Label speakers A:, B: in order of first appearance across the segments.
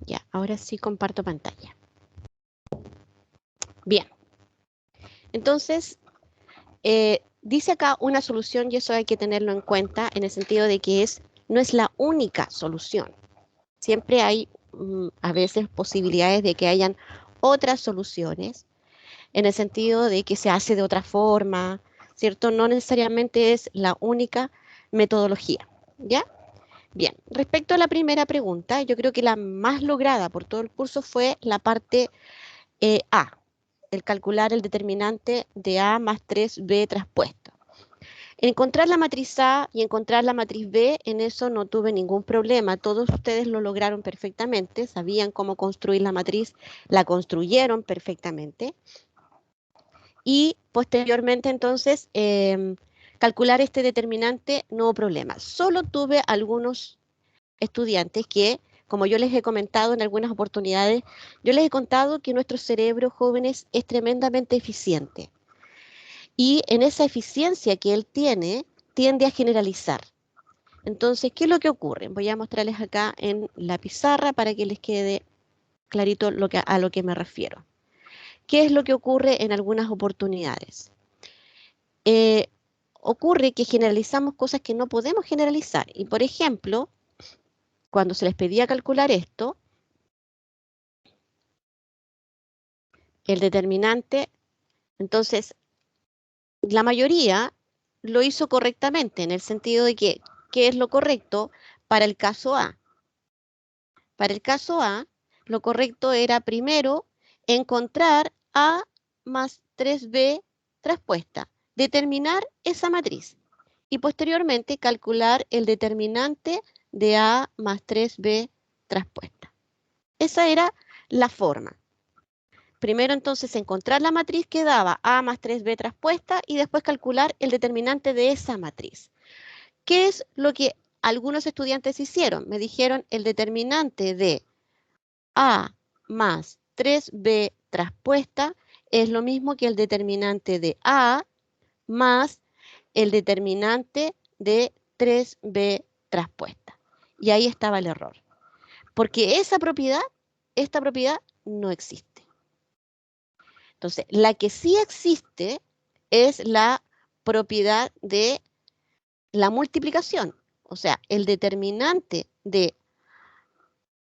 A: Ya, ahora sí comparto pantalla. Bien. Entonces, dice acá una solución y eso hay que tenerlo en cuenta en el sentido de que no es la única solución. Siempre hay a veces posibilidades de que hayan otras soluciones en el sentido de que se hace de otra forma, ¿cierto? No necesariamente es la única metodología, ¿ya? Bien, respecto a la primera pregunta, yo creo que la más lograda por todo el curso fue la parte A, el calcular el determinante de A más 3B traspuesto. Encontrar la matriz A y encontrar la matriz B, en eso no tuve ningún problema. Todos ustedes lo lograron perfectamente, sabían cómo construir la matriz, la construyeron perfectamente. Y posteriormente, entonces, calcular este determinante no hubo problema. Solo tuve algunos estudiantes que, como yo les he comentado en algunas oportunidades, yo les he contado que nuestro cerebro, jóvenes, es tremendamente eficiente. Y en esa eficiencia que él tiene, tiende a generalizar. Entonces, ¿qué es lo que ocurre? Voy a mostrarles acá en la pizarra para que les quede clarito a lo que me refiero. ¿Qué es lo que ocurre en algunas oportunidades? Eh, Ocurre que generalizamos cosas que no podemos generalizar. Y, por ejemplo, cuando se les pedía calcular esto, el determinante, entonces, la mayoría lo hizo correctamente, en el sentido de que, ¿qué es lo correcto para el caso A? Para el caso A, lo correcto era primero encontrar A más 3B traspuesta, determinar esa matriz y posteriormente calcular el determinante de A más 3B traspuesta. Esa era la forma. Primero entonces encontrar la matriz que daba A más 3B traspuesta y después calcular el determinante de esa matriz. ¿Qué es lo que algunos estudiantes hicieron? Me dijeron el determinante de A más 3B traspuesta es lo mismo que el determinante de A más el determinante de 3B traspuesta. Y ahí estaba el error. Porque esta propiedad no existe. Entonces, la que sí existe es la propiedad de la multiplicación. O sea, el determinante de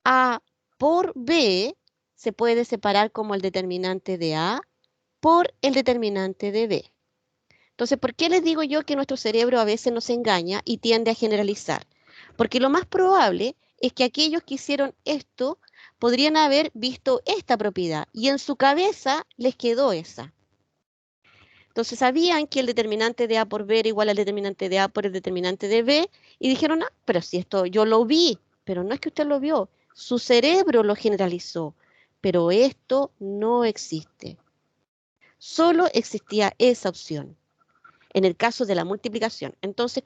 A: A por B se puede separar como el determinante de A por el determinante de B. Entonces, ¿por qué les digo yo que nuestro cerebro a veces nos engaña y tiende a generalizar? Porque lo más probable es que aquellos que hicieron esto podrían haber visto esta propiedad y en su cabeza les quedó esa. Entonces sabían que el determinante de A por B era igual al determinante de A por el determinante de B y dijeron, ah, pero si esto yo lo vi, pero no es que usted lo vio, su cerebro lo generalizó, pero esto no existe. Solo existía esa opción en el caso de la multiplicación. Entonces,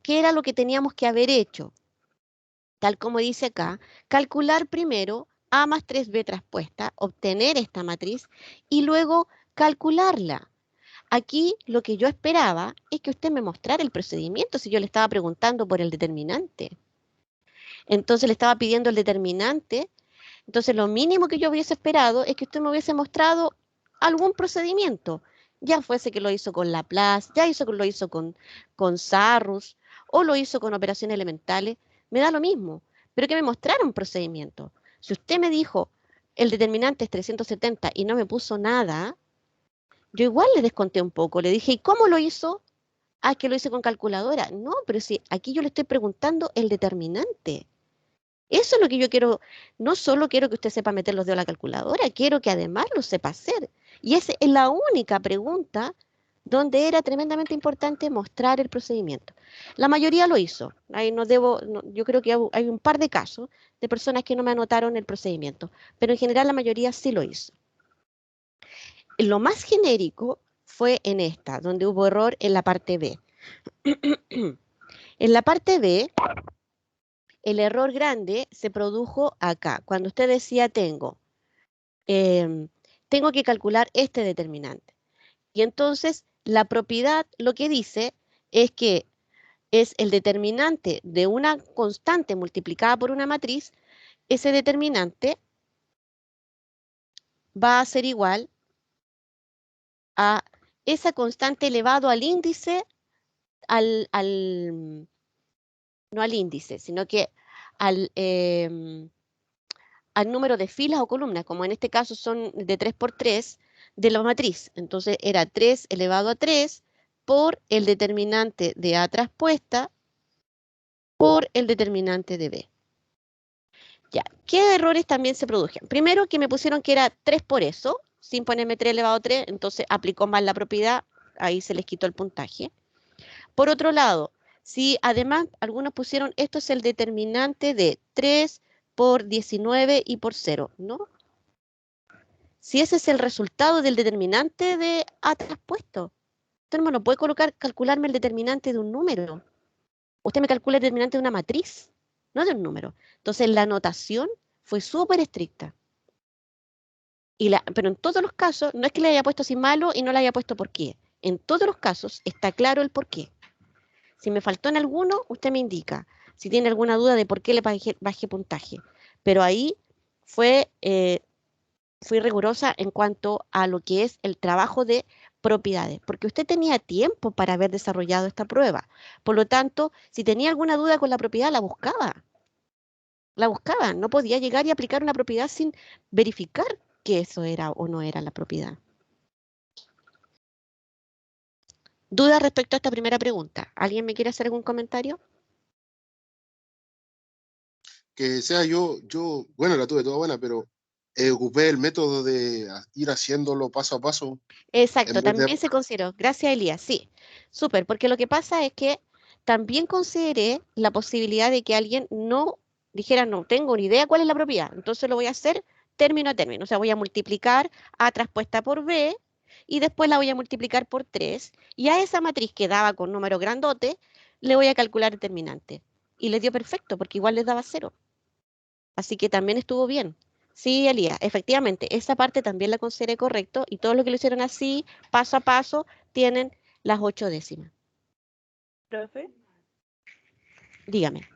A: ¿qué era lo que teníamos que haber hecho? Tal como dice acá, calcular primero A más 3B traspuesta, obtener esta matriz y luego calcularla. Aquí lo que yo esperaba es que usted me mostrara el procedimiento si yo le estaba preguntando por el determinante. Entonces le estaba pidiendo el determinante. Entonces lo mínimo que yo hubiese esperado es que usted me hubiese mostrado algún procedimiento. Ya fuese que lo hizo con Laplace, lo hizo con Sarrus o lo hizo con operaciones elementales. Me da lo mismo, pero que me mostrara un procedimiento. Si usted me dijo el determinante es 370 y no me puso nada, yo igual le desconté un poco, le dije, ¿y cómo lo hizo? Ah, es que lo hice con calculadora. No, pero si aquí yo le estoy preguntando el determinante. Eso es lo que yo quiero. No solo quiero que usted sepa meter los dedos a la calculadora, quiero que además lo sepa hacer. Y esa es la única pregunta donde era tremendamente importante mostrar el procedimiento. La mayoría lo hizo. Ahí yo creo que hay un par de casos de personas que no me anotaron el procedimiento, pero en general la mayoría sí lo hizo. Lo más genérico fue en esta, donde hubo error en la parte B. En la parte B, el error grande se produjo acá, cuando usted decía tengo que calcular este determinante. Y entonces la propiedad lo que dice es que es el determinante de una constante multiplicada por una matriz ese determinante va a ser igual a esa constante elevado al índice, no al índice, sino que al, al número de filas o columnas, como en este caso son de 3 por 3 de la matriz. Entonces era 3 elevado a 3 por el determinante de A traspuesta por el determinante de B. Ya, ¿qué errores también se produjeron? Primero que me pusieron que era 3 por eso, sin ponerme 3 elevado a 3, entonces aplicó mal la propiedad, ahí se les quitó el puntaje. Por otro lado, si además algunos pusieron esto es el determinante de 3 por 19 y por 0, ¿no? Si ese es el resultado del determinante de A traspuesto, usted no puede calcularme el determinante de un número. Usted me calcula el determinante de una matriz, no de un número. Entonces la notación fue súper estricta. Pero en todos los casos, no es que le haya puesto así malo y no le haya puesto por qué. En todos los casos está claro el por qué. Si me faltó en alguno, usted me indica. Si tiene alguna duda de por qué le bajé puntaje. Pero ahí fui rigurosa en cuanto a lo que es el trabajo de propiedades, porque usted tenía tiempo para haber desarrollado esta prueba. Por lo tanto, si tenía alguna duda con la propiedad, la buscaba. La buscaba. No podía llegar y aplicar una propiedad sin verificar que eso era o no era la propiedad. ¿Dudas respecto a esta primera pregunta? ¿Alguien me quiere hacer algún comentario?
B: Que sea bueno, la tuve toda buena, pero ocupé el método de ir haciéndolo paso a paso
A: Exacto,
B: en vez de...
A: también se consideró. Gracias, Elías. Sí, súper, porque lo que pasa es que también consideré la posibilidad de que alguien no dijera, no tengo ni idea cuál es la propiedad, entonces lo voy a hacer término a término. O sea, voy a multiplicar A traspuesta por B y después la voy a multiplicar por 3 y a esa matriz que daba con número grandote le voy a calcular determinante. Y le dio perfecto, porque igual les daba 0. Así que también estuvo bien. Sí, Elías, efectivamente, esa parte también la consideré correcto y todo lo que lo hicieron así, paso a paso, tienen las 8 décimas.
C: Profe,
A: Dígame.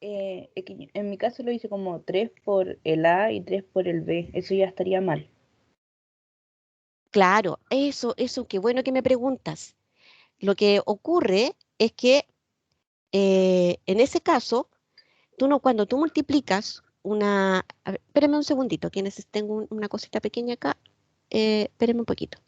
C: es que en mi caso lo hice como 3 por el A y 3 por el B. Eso ya estaría mal.
A: Claro, eso, qué bueno que me preguntas. Lo que ocurre es que en ese caso, cuando tú multiplicas una... A ver, espérame un segundito, que tengo una cosita pequeña acá. Espérame un poquito.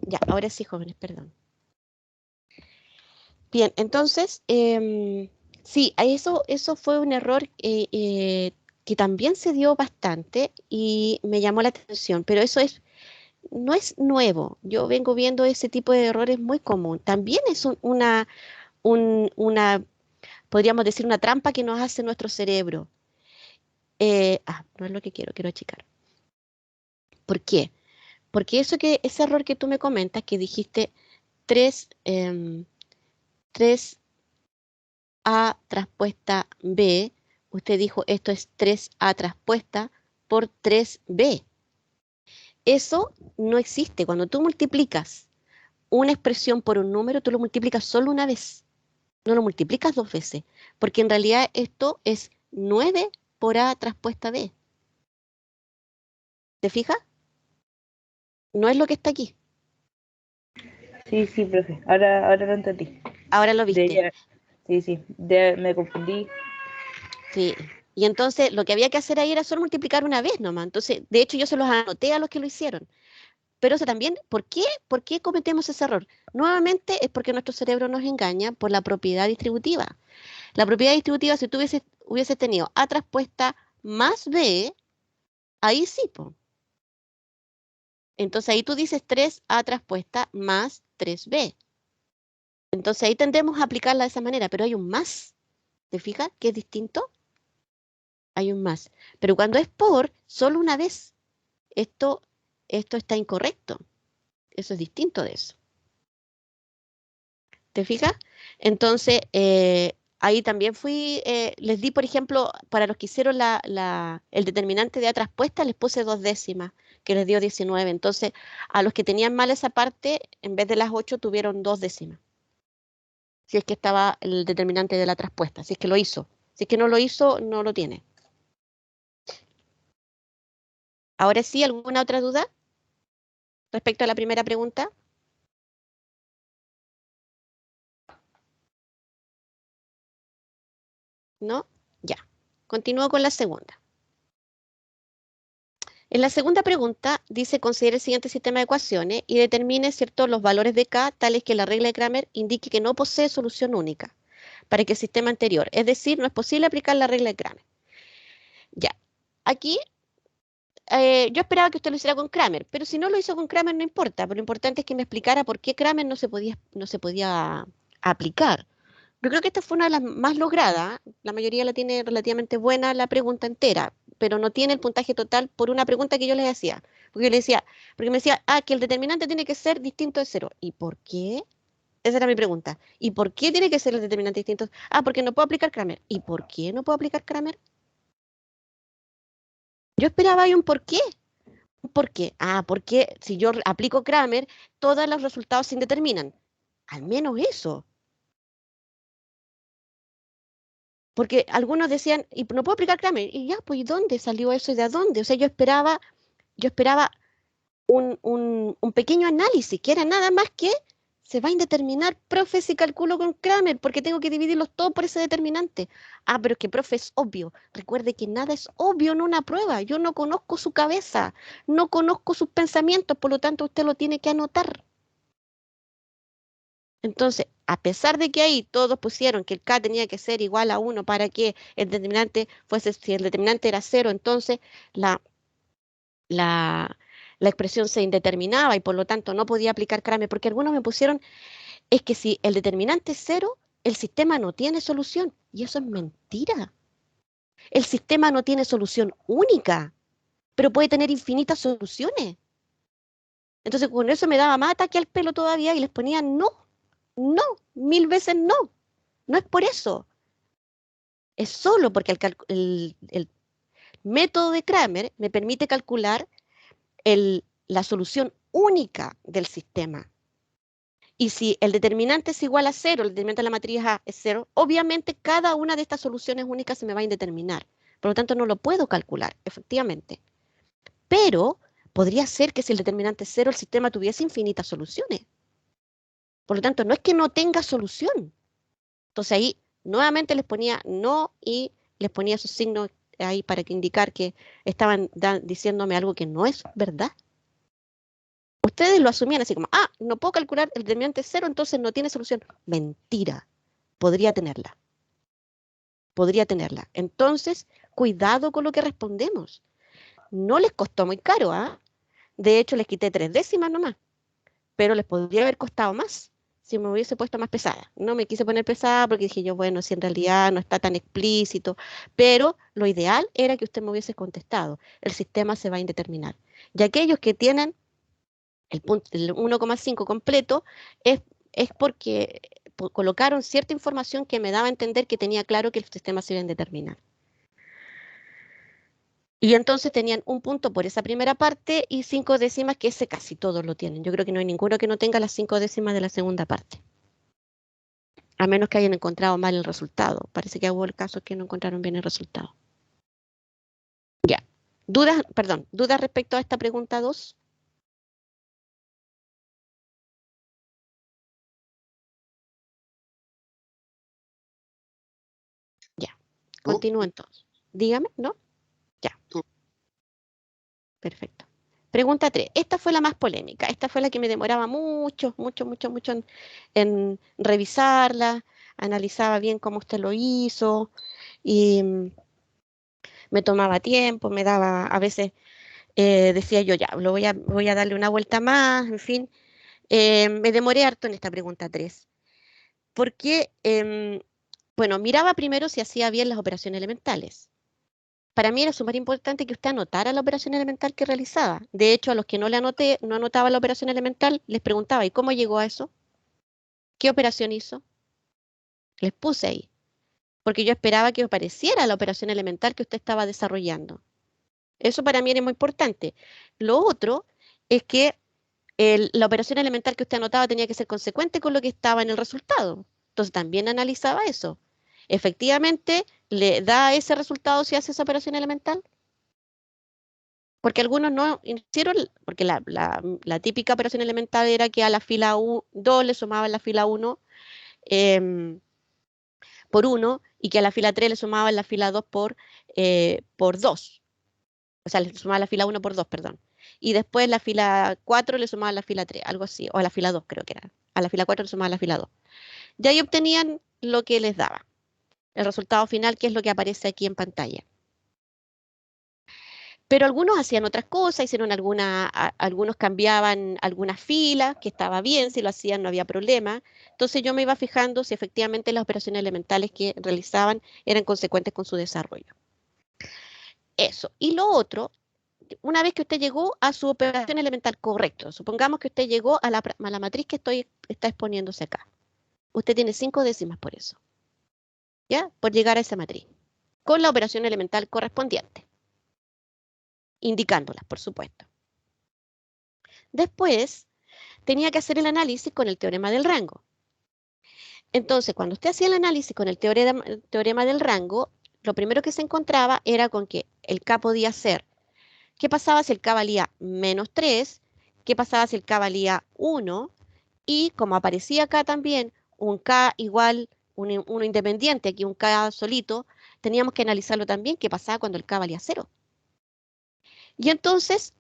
A: Ya, ahora sí, jóvenes, perdón. Bien, entonces, sí, eso fue un error que también se dio bastante y me llamó la atención, pero no es nuevo. Yo vengo viendo ese tipo de errores muy común. También es una, podríamos decir, una trampa que nos hace nuestro cerebro. No es lo que quiero achicar. ¿Por qué? Porque ese error que tú me comentas, que dijiste 3, 3A traspuesta B, usted dijo esto es 3A traspuesta por 3B. Eso no existe. Cuando tú multiplicas una expresión por un número, tú lo multiplicas solo una vez. No lo multiplicas 2 veces. Porque en realidad esto es 9 por A traspuesta B. ¿Te fijas? No es lo que está aquí.
C: Sí, sí, profe. Ahora lo entendí.
A: Ahora lo viste.
C: Sí, me confundí.
A: Sí. Y entonces lo que había que hacer ahí era solo multiplicar una vez nomás. Entonces, de hecho, yo se los anoté a los que lo hicieron. Pero eso también, ¿por qué cometemos ese error? Nuevamente es porque nuestro cerebro nos engaña por la propiedad distributiva. La propiedad distributiva, si tú hubieses tenido A traspuesta más B, ahí sí, po. Entonces ahí tú dices 3A traspuesta más 3B. Entonces ahí tendremos a aplicarla de esa manera, pero hay un más. ¿Te fijas que es distinto? Hay un más. Pero cuando es por, solo una vez. Esto, esto está incorrecto. Eso es distinto de eso. ¿Te fijas? Entonces, ahí también les di, por ejemplo, para los que hicieron el determinante de A traspuesta, les puse 2 décimas, que les dio 19. Entonces, a los que tenían mal esa parte, en vez de las 8, tuvieron 2 décimas. Si es que estaba el determinante de la traspuesta, si es que lo hizo. Si es que no lo hizo, no lo tiene. Ahora sí, ¿alguna otra duda respecto a la primera pregunta? ¿No? Ya. Continúo con la segunda. En la segunda pregunta dice, considere el siguiente sistema de ecuaciones y determine, ¿cierto?, los valores de K tales que la regla de Kramer indique que no posee solución única para que el sistema anterior. Es decir, no es posible aplicar la regla de Kramer. Ya. Aquí yo esperaba que usted lo hiciera con Kramer, pero si no lo hizo con Kramer no importa, pero lo importante es que me explicara por qué Kramer no se podía aplicar. Yo creo que esta fue una de las más logradas. La mayoría la tiene relativamente buena la pregunta entera, pero no tiene el puntaje total por una pregunta que yo les hacía. Porque yo le decía, porque me decía, que el determinante tiene que ser distinto de cero. ¿Y por qué? Esa era mi pregunta. ¿Y por qué tiene que ser el determinante distinto? Porque no puedo aplicar Kramer. ¿Y por qué no puedo aplicar Kramer? Yo esperaba ahí un por qué. ¿Un por qué? Porque si yo aplico Kramer, todos los resultados se indeterminan. Al menos eso. Porque algunos decían, y no puedo aplicar Kramer, y ya, pues, ¿y dónde salió eso y de dónde? O sea, yo esperaba un pequeño análisis, que era nada más que se va a indeterminar, profe, si calculo con Kramer, porque tengo que dividirlos todos por ese determinante. Pero es que, profe, es obvio. Recuerde que nada es obvio en una prueba. Yo no conozco su cabeza, no conozco sus pensamientos, por lo tanto, usted lo tiene que anotar. Entonces, a pesar de que ahí todos pusieron que el K tenía que ser igual a 1 para que el determinante fuese, si el determinante era 0, entonces la, la, la expresión se indeterminaba y por lo tanto no podía aplicar Kramer, porque algunos me pusieron, es que si el determinante es 0, el sistema no tiene solución. Y eso es mentira. El sistema no tiene solución única, pero puede tener infinitas soluciones. Entonces, con eso me daba más ataque al pelo todavía y les ponía no, no, 1000 veces no. No es por eso. Es solo porque el método de Kramer me permite calcular la solución única del sistema. Y si el determinante es igual a 0, el determinante de la matriz A es 0, obviamente cada una de estas soluciones únicas se me va a indeterminar. Por lo tanto, no lo puedo calcular, efectivamente. Pero podría ser que si el determinante es 0, el sistema tuviese infinitas soluciones. Por lo tanto, no es que no tenga solución. Entonces ahí nuevamente les ponía no y les ponía esos signos ahí para indicar que estaban diciéndome algo que no es verdad. Ustedes lo asumían así como, no puedo calcular el determinante 0, entonces no tiene solución. Mentira, podría tenerla. Podría tenerla. Entonces, cuidado con lo que respondemos. No les costó muy caro, De hecho, les quité 3 décimas nomás, pero les podría haber costado más si me hubiese puesto más pesada. No me quise poner pesada porque dije yo, bueno, si en realidad no está tan explícito, pero lo ideal era que usted me hubiese contestado. El sistema se va a indeterminar. Y aquellos que tienen el 1,5 completo es porque colocaron cierta información que me daba a entender que tenía claro que el sistema se iba a indeterminar. Y entonces tenían un punto por esa primera parte y 5 décimas, que ese casi todos lo tienen. Yo creo que no hay ninguno que no tenga las 5 décimas de la segunda parte. A menos que hayan encontrado mal el resultado. Parece que hubo el caso que no encontraron bien el resultado. Ya. ¿Dudas respecto a esta pregunta 2? Ya.
B: ¿No?
A: Continúo entonces. Dígame, ¿no? Ya.
B: ¿No?
A: Perfecto. Pregunta 3. Esta fue la más polémica. Esta fue la que me demoraba mucho en revisarla. analizaba bien cómo usted lo hizo y me tomaba tiempo, me daba, a veces decía yo ya, voy a darle una vuelta más, en fin. Me demoré harto en esta pregunta 3 porque, bueno, miraba primero si hacía bien las operaciones elementales. Para mí era súper importante que usted anotara la operación elemental que realizaba. De hecho, a los que no le anoté, no anotaba la operación elemental, les preguntaba, ¿y cómo llegó a eso? ¿Qué operación hizo? Les puse ahí, porque yo esperaba que apareciera la operación elemental que usted estaba desarrollando. Eso para mí era muy importante. Lo otro es que la operación elemental que usted anotaba tenía que ser consecuente con lo que estaba en el resultado. Entonces también analizaba eso. Efectivamente, ¿le da ese resultado si hace esa operación elemental? Porque algunos no hicieron, porque la típica operación elemental era que a la fila 2 le sumaban la fila 1 por 1 y que a la fila 3 le sumaban la fila 2 por 2. O sea, le sumaban la fila 1 por 2, perdón. Y después la fila 4 le sumaban la fila 3, algo así, o a la fila 2 creo que era. A la fila 4 le sumaban la fila 2. Y ahí obtenían lo que les daba, el resultado final, que es lo que aparece aquí en pantalla. Pero algunos hacían otras cosas, algunos cambiaban algunas filas, que estaba bien, si lo hacían no había problema. Entonces yo me iba fijando si efectivamente las operaciones elementales que realizaban eran consecuentes con su desarrollo. Eso. Y lo otro, una vez que usted llegó a su operación elemental correcto, supongamos que usted llegó a la matriz que está exponiéndose acá. Usted tiene 5 décimas por eso, ¿ya? Por llegar a esa matriz, con la operación elemental correspondiente, indicándolas, por supuesto. Después, tenía que hacer el análisis con el teorema del rango. Entonces, cuando usted hacía el análisis con el teorema del rango, lo primero que se encontraba era con que el K podía ser, ¿qué pasaba si el K valía -3? ¿Qué pasaba si el K valía 1? Y como aparecía acá también un K igual, uno independiente, aquí un K solito, teníamos que analizarlo también, qué pasaba cuando el K valía 0. Y entonces,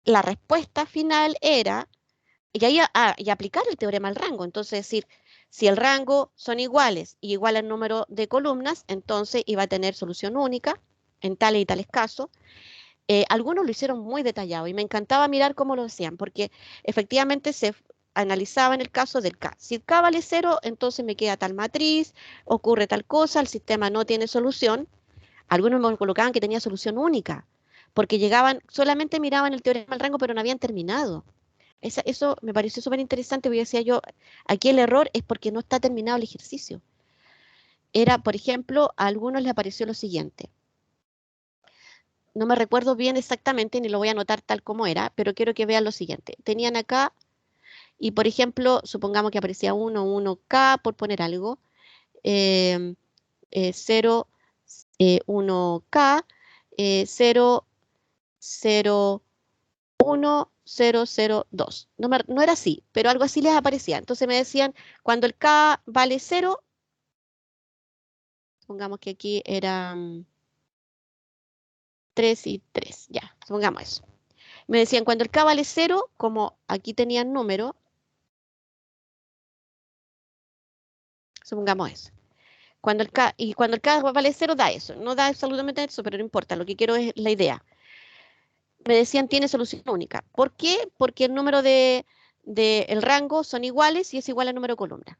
A: la respuesta final era y aplicar el teorema al rango. Entonces, decir, si el rango son iguales y igual al número de columnas, entonces iba a tener solución única en tales y tales casos. Algunos lo hicieron muy detallado y me encantaba mirar cómo lo hacían, porque efectivamente se analizaba en el caso del K. Si el K vale 0, entonces me queda tal matriz, ocurre tal cosa, el sistema no tiene solución. Algunos me colocaban que tenía solución única, porque llegaban, solamente miraban el teorema del rango, pero no habían terminado. Eso me pareció súper interesante, porque decía yo, aquí el error es porque no está terminado el ejercicio. Era, por ejemplo, a algunos les apareció lo siguiente. No me recuerdo bien exactamente, ni lo voy a anotar tal como era, pero quiero que vean lo siguiente. Tenían acá, y por ejemplo, supongamos que aparecía 1K, por poner algo, 0, 1K, 0, 0, 1, 0, 0, 2. No era así, pero algo así les aparecía. Entonces me decían, cuando el K vale 0, supongamos que aquí eran 3 y 3, ya, supongamos eso. Me decían, cuando el K vale 0, como aquí tenían número, supongamos eso. Cuando el K vale 0 da eso. No da absolutamente eso, pero no importa. Lo que quiero es la idea. Me decían, tiene solución única. ¿Por qué? Porque el número el rango son iguales y es igual al número de columna.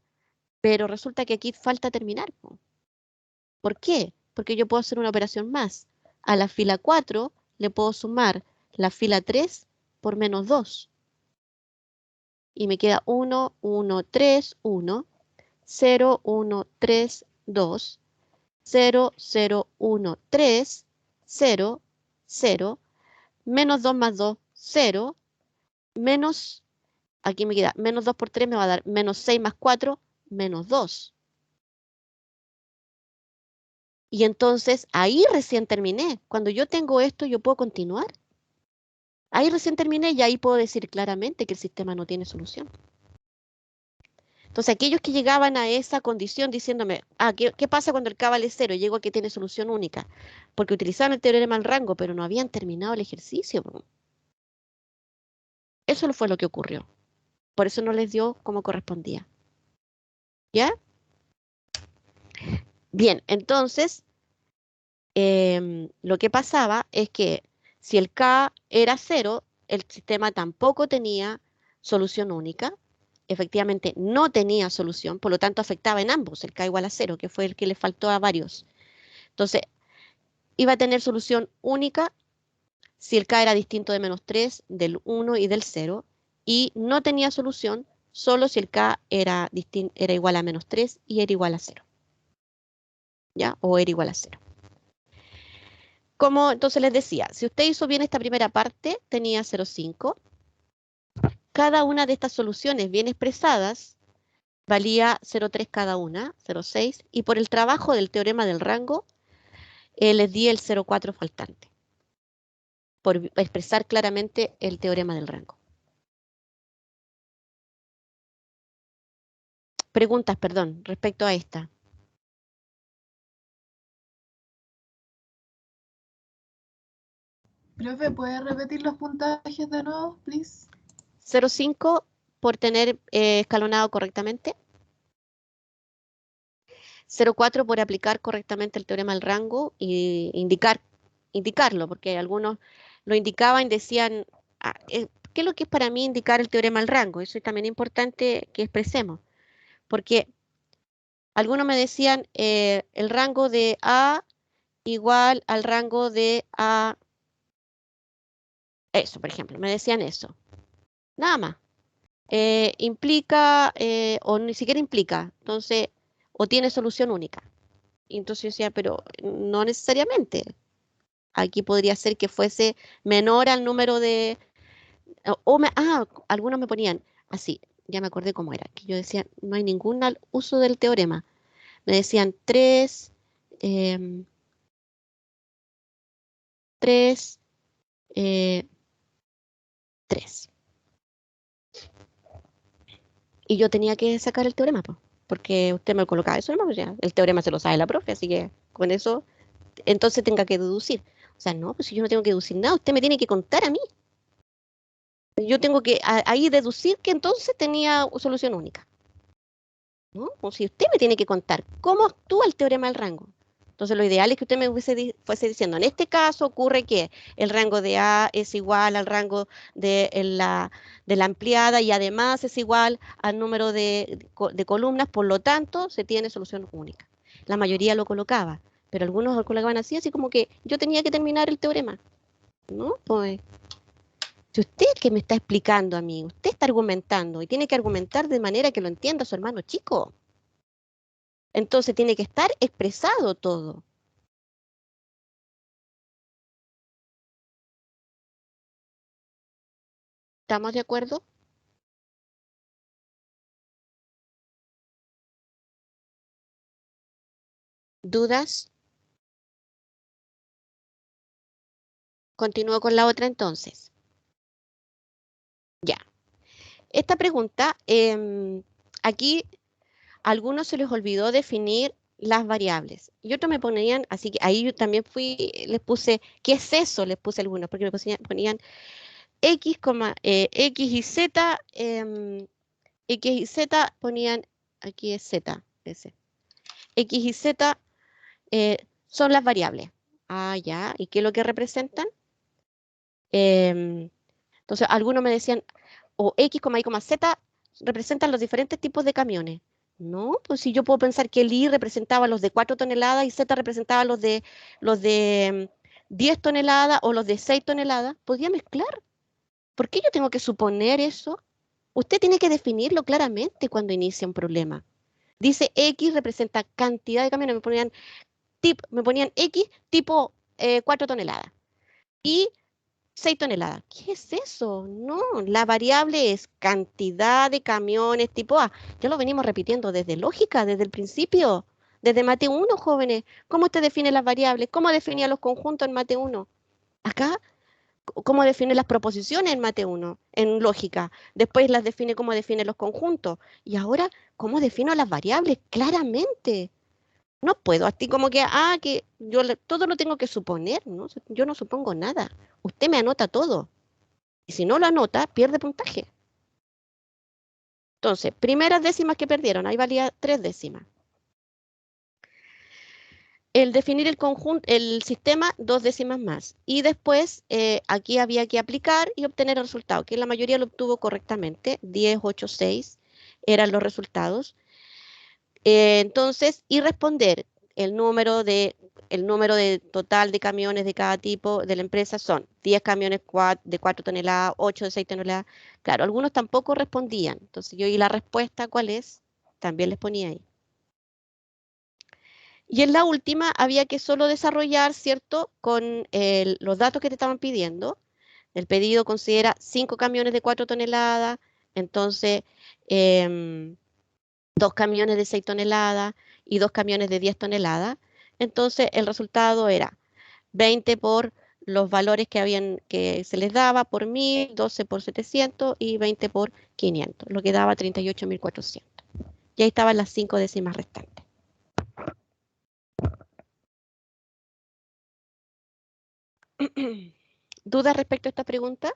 A: Pero resulta que aquí falta terminar. ¿Por qué? Porque yo puedo hacer una operación más. A la fila 4 le puedo sumar la fila 3 por -2. Y me queda 1, 1, 3, 1, 0, 1, 3, 2, 0, 0, 1, 3, 0, 0, -2 más 2, 0, menos, aquí me queda, -2 por 3 me va a dar -6 más 4, -2. Y entonces ahí recién terminé. Cuando yo tengo esto, yo puedo continuar. Ahí recién terminé y ahí puedo decir claramente que el sistema no tiene solución. Entonces, aquellos que llegaban a esa condición diciéndome, ¿qué pasa cuando el K vale 0? Y llego a que tiene solución única. Porque utilizaban el teorema del rango, pero no habían terminado el ejercicio. Eso fue lo que ocurrió. Por eso no les dio como correspondía. ¿Ya? Bien, entonces, lo que pasaba es que si el K era 0, el sistema tampoco tenía solución única. Efectivamente, no tenía solución, por lo tanto afectaba en ambos, el K igual a 0, que fue el que le faltó a varios. Entonces, iba a tener solución única si el K era distinto de -3, del 1 y del 0, y no tenía solución solo si el K era igual a -3 y era igual a 0. ¿Ya? O era igual a 0. Como entonces les decía, si usted hizo bien esta primera parte, tenía 0,5. Cada una de estas soluciones bien expresadas valía 0,3 cada una, 0,6, y por el trabajo del teorema del rango, les di el 0,4 faltante, por expresar claramente el teorema del rango. Preguntas, perdón, respecto a esta.
D: Profe, ¿puede repetir los puntajes de nuevo, please?
A: 0,5 por tener escalonado correctamente. 0,4 por aplicar correctamente el teorema del rango y indicarlo, porque algunos lo indicaban y decían, ¿qué es lo que es para mí indicar el teorema del rango? Eso es también importante que expresemos, porque algunos me decían el rango de A igual al rango de A, eso, por ejemplo, me decían eso, nada más. Implica, o ni siquiera implica, entonces, o tiene solución única. Y entonces yo decía, pero no necesariamente. Aquí podría ser que fuese menor al número de... algunos me ponían así, ya me acordé cómo era, que yo decía, no hay ningún uso del teorema. Me decían 3, 3, 3. Y yo tenía que sacar el teorema, po, porque usted me colocaba eso, no, pues ya, el teorema se lo sabe la profe, así que con eso, entonces tenga que deducir. O sea, no, pues si yo no tengo que deducir nada, usted me tiene que contar a mí. Yo tengo que ahí deducir que entonces tenía solución única, ¿no? O si usted me tiene que contar cómo actúa el teorema del rango. Entonces lo ideal es que usted me fuese diciendo, en este caso ocurre que el rango de A es igual al rango de la ampliada y además es igual al número de columnas, por lo tanto se tiene solución única. La mayoría lo colocaba, pero algunos lo colocaban así como que yo tenía que terminar el teorema, ¿no? Pues si usted que me está explicando a mí, usted está argumentando y tiene que argumentar de manera que lo entienda su hermano chico. Entonces tiene que estar expresado todo. ¿Estamos de acuerdo? ¿Dudas? Continúo con la otra entonces. Ya. Esta pregunta, aquí a algunos se les olvidó definir las variables. Y otros me ponían, así que ahí yo también les puse, ¿qué es eso? Les puse algunos, porque me ponían X, X y Z, X y Z ponían, aquí es Z, ese. X y Z son las variables. Ah, ya. ¿Y qué es lo que representan? Entonces, algunos me decían, o X, Y, Z representan los diferentes tipos de camiones. No, pues si yo puedo pensar que el I representaba los de 4 toneladas y Z representaba los de 10 toneladas o los de 6 toneladas, podría mezclar. ¿Por qué yo tengo que suponer eso? Usted tiene que definirlo claramente cuando inicia un problema. Dice X representa cantidad de camiones, me ponían X tipo 4 toneladas y 6 toneladas. ¿Qué es eso? No, la variable es cantidad de camiones tipo A. Ya lo venimos repitiendo desde lógica, desde el principio, desde Mate 1, jóvenes. ¿Cómo usted define las variables? ¿Cómo definía los conjuntos en Mate 1? Acá, ¿cómo define las proposiciones en Mate 1? En lógica. Después las define cómo define los conjuntos. Y ahora, ¿cómo defino las variables? Claramente. No puedo, así como que yo todo lo tengo que suponer, ¿no? Yo no supongo nada. Usted me anota todo. Y si no lo anota, pierde puntaje. Entonces, primeras décimas que perdieron, ahí valía 3 décimas. el definir el conjunto, el sistema, 2 décimas más. Y después aquí había que aplicar y obtener el resultado, que la mayoría lo obtuvo correctamente. 10, 8, 6 eran los resultados. Entonces, y responder el número de total de camiones de cada tipo de la empresa son 10 camiones de 4 toneladas, 8 de 6 toneladas. Claro, algunos tampoco respondían. Entonces yo, ¿y la respuesta cuál es? También les ponía ahí. Y en la última había que solo desarrollar, ¿cierto? Con los datos que te estaban pidiendo. El pedido considera 5 camiones de 4 toneladas, entonces 2 camiones de 6 toneladas y 2 camiones de 10 toneladas. Entonces el resultado era 20 por los valores que se les daba por 1000, 12 por 700 y 20 por 500, lo que daba 38.400. Y ahí estaban las 5 décimas restantes. ¿Dudas respecto a esta pregunta?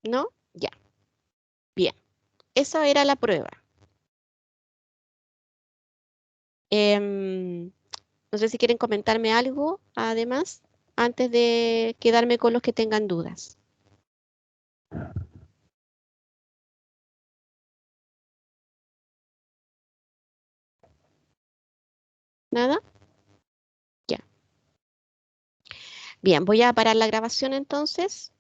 A: ¿No? Ya. Bien. Esa era la prueba. No sé si quieren comentarme algo, además, antes de quedarme con los que tengan dudas. ¿Nada? Ya. Bien, voy a parar la grabación entonces.